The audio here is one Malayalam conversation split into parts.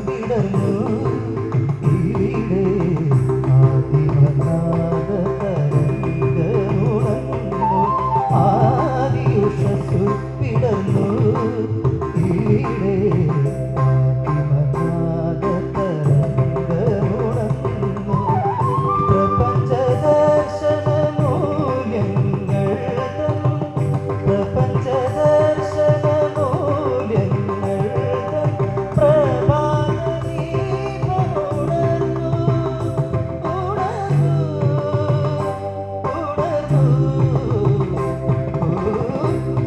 വിടർന്നു ഇവിടെ ആദിമനാദ തരംഗമുണർന്നു ആദിയുഷസ്സു വിടർന്നു ഇവിടെ ആദിമനാദ തരംഗമുണർന്നു പ്രപഞ്ചദർശന മൂല്യങ്ങൾ പ്രപഞ്ചദർശന മൂല്യങ്ങൾ പ്രഭാതദീപമുണർന്നു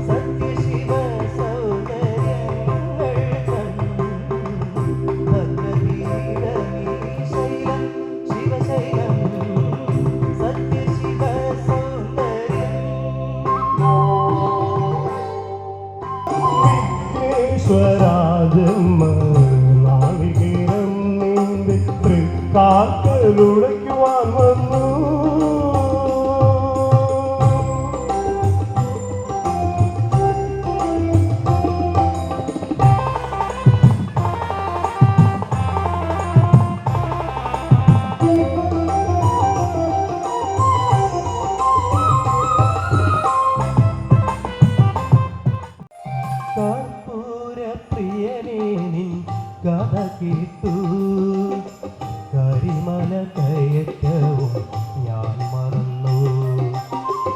സത്യശിവ സൗന്ദര്യങ്ങൾ ഭദ്രവീരമീശൈലം ശിവശൈലം സത്യശിവ സൗന്ദര്യം വിഘ്നേശ്വരാജന്മ നാളികേരം നിന്റെ തൃക്കാക്കലുടയ്ക്കുവാൻ വന്നു കർപ്പൂരപ്രിയനേ നിൻ കഥ കേട്ടു കരിമല കയറ്റവും ഞാൻ മറന്നു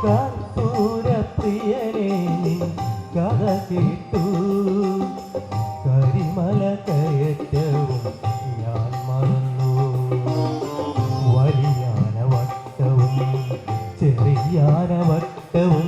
കർപ്പൂരപ്രിയനേ നിൻ കഥ കേട്ടു കരിമല കയറ്റവും ഞാൻ മറന്നു വലിയാനവട്ടവും ചെറിയാനവട്ടവും